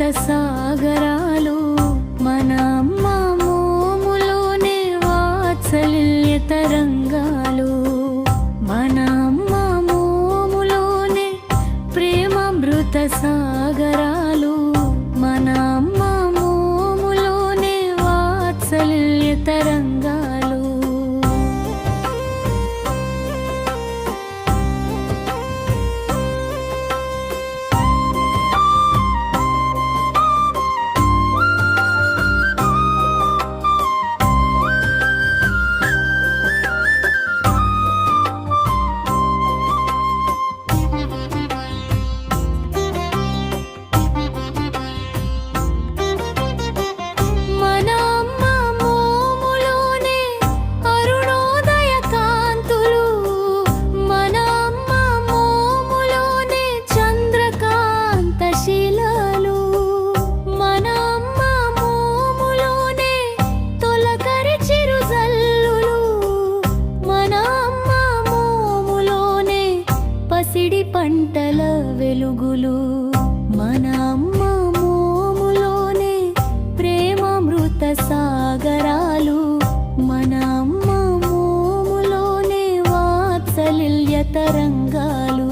మృత సాగరాలు మన అమ్మ మోములోనే వాత్సల్య తరంగాలు మన అమ్మ మోములోనే ప్రేమ మృత సాగరాలు మన అమ్మ మోములోనే వాత్సల్య తరంగాలు పంటల వెలుగులు మన అమ్మ మోములోనే ప్రేమ మృత సాగరాలు మన అమ్మ మోములోనే వాత్సల్య తరంగాలు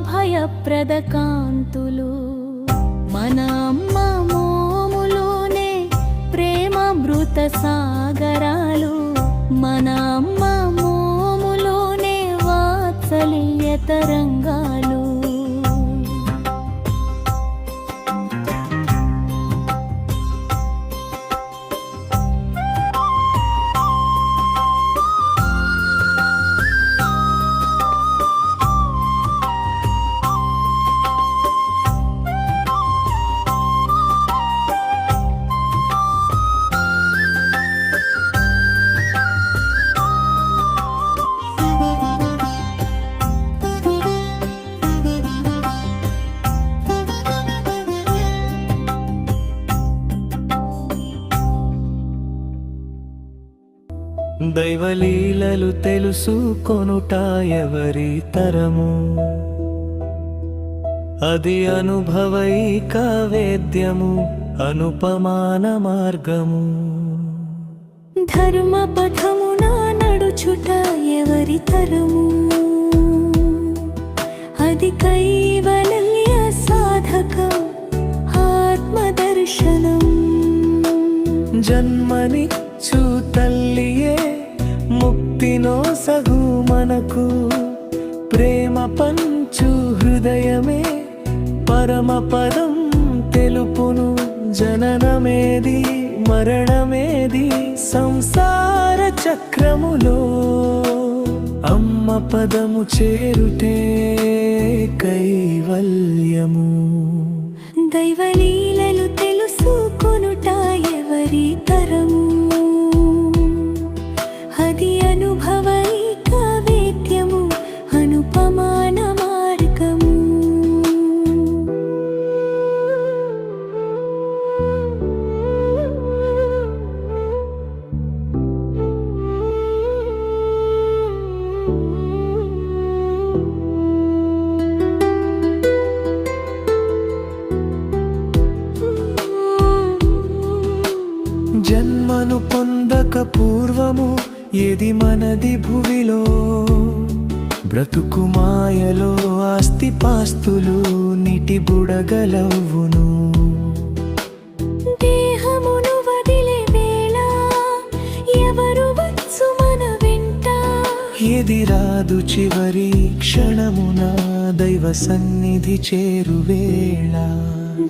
భయప్రద కాంతులు మన అమ్మ మోములోనే ప్రేమ మృత సాగరాలు మన అమ్మ మోములోనే వాత్సల్య తరంగాలు దైవలీలలు తెలుసుకొనుట ఎవరి తరము అది అనుభవైక వేద్యము అనుపమాన మార్గము ధర్మ పథమున నడుచుట ఎవరి తరము అది కైవల్య సాధకం ఆత్మదర్శనం జన్మనిచ్చు తల్లియే ముక్తినో సగు మనకు ప్రేమ పంచు హృదయమే పరమ పదం తెలుపును జననమేది మరణమేది సంసార చక్రములో అమ్మ పదము చేరుటే కైవల్యము దైవలీలలు తెలుసుకొనుట ఎవరి తరము అది అనుభవైక వేద్యము అనుపమాన మార్గము జన్మను పొందక పూర్వము ఏది మనది భువిలో బ్రతుకు మాయలో ఆస్తిపాస్తులు నీటి బుడగలవును దేహమును వదిలే వేళ ఎవరు వచ్చు మన వెంట ఏది రాదు చివరి క్షణమున దైవ సన్నిధి చేరువేళ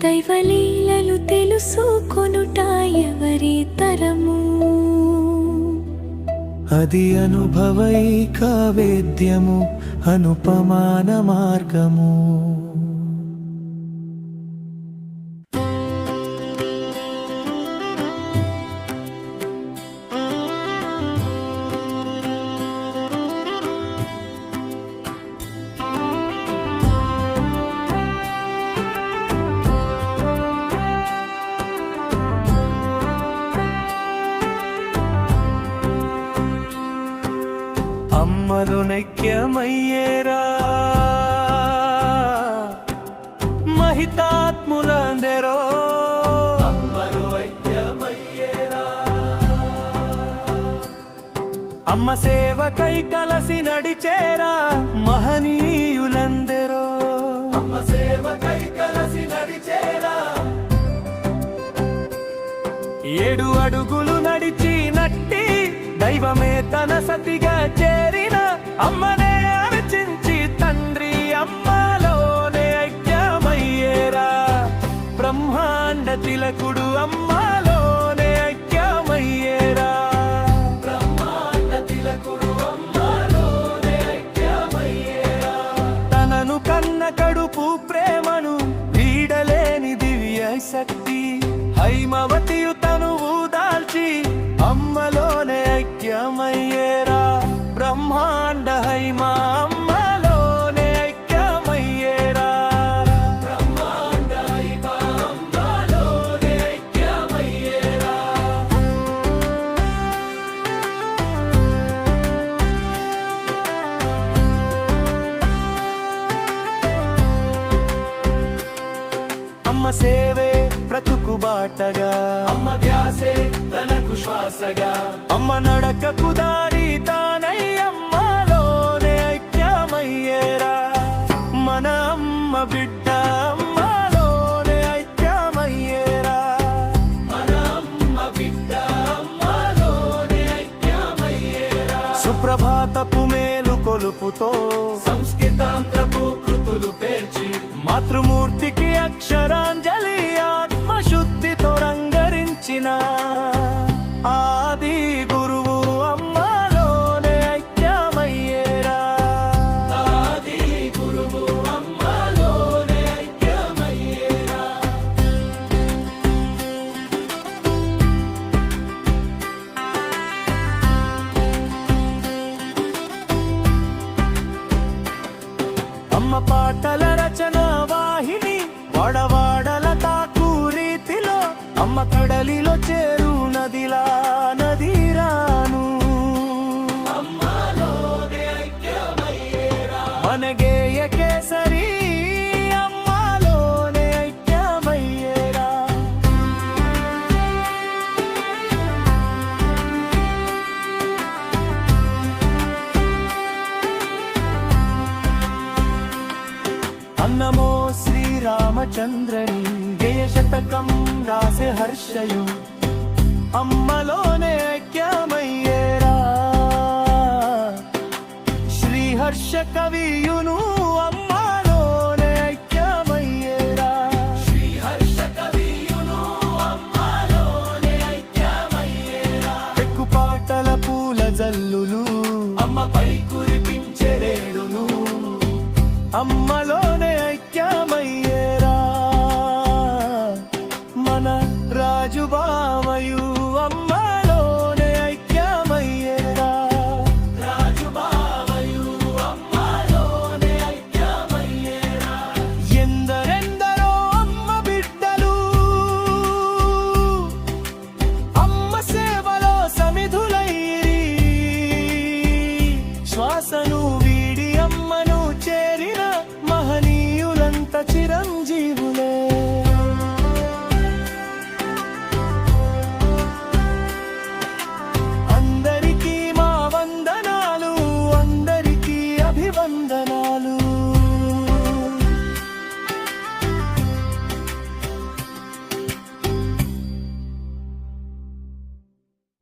దైవలీలలు తెలుసుకొనుట ఎవరి తరము అది అనుభవైక వేద్యము అనుపమాన మార్గము అమ్మలు నైక్యమయ్యేరా మహితాత్ములందరో అమ్మలు ఐక్యమయ్యేరా అమ్మ సేవకై కలసి నడిచేరా మహనీయులందరో అమ్మ సేవకై కలసి నడిచేరా 7 అడుగులు నడిచినట్టి దైవమే తన సతిగా చేరిన అమ్మనే అర్చించి తండ్రి అమ్మలోనే ఐక్యమయ్యేరా బ్రహ్మాండ తిలకుడు అమ్మలోనే ఐక్యమయ్యేరా బ్రహ్మాండ తిలకుడు అమ్మలోనే ఐక్యమయ్యేరా తనను కన్న కడుపు ప్రేమను వీడలేని దివ్య శక్తి హైమవతియు తనువు దాల్చి అమ్మలోనే ఐక్యమయ్యేరా బ్రహ్మాండ హైమ అమ్మలోనే ఐక్యమయ్యేరా బ్రహ్మాండ హైమ అమ్మలోనే ఐక్యమయ్యేరా అమ్మ సేవే బ్రతుకు బాటగా అమ్మ ధ్యాసే తనకు శ్వాసగా అమ్మ నడకకు దారి తానై అమ్మలోనే ఐక్యమయ్యేరా మన అమ్మ బిడ్డ అమ్మలోనే ఐక్యమయ్యేరా మన అమ్మ బిడ్డ అమ్మలోనే ఐక్యమయ్యేరా సుప్రభాతపు మేలు కొలుపుతో సంస్కృతాంతపు కృతులు పేర్చి మాతృమూర్తికి అక్షరాంజలి ఆత్మశుద్ధితో రంగరించిన ఆది గురువు అమ్మలోనే ఐక్యమయ్యేరా ఆది గురువు అమ్మలోనే ఐక్యమయ్యేరా అమ్మ పాటల రచన వాహిని వడవాడల తాకు రీతిలో అమ్మ కడలిలో చేరు నదిలా నదిరాను మనగేయ కేసరి అమ్మలోనే ఐక్యమయ్యేరా అన్నమో శ్రీరామచంద్రని జయ శతకం రాసే హర్షయు అమ్మలోనే ఐక్యమయ్యేరా శ్రీహర్ష కవియును అమ్మలోనే ఐక్యమయ్యేరా శ్రీహర్ష కవియును అమ్మలోనే ఐక్యమయ్యేరా ఎక్కు పాటల పూల జల్లులు అమ్మపై కురిపించే రేడును అమ్మలో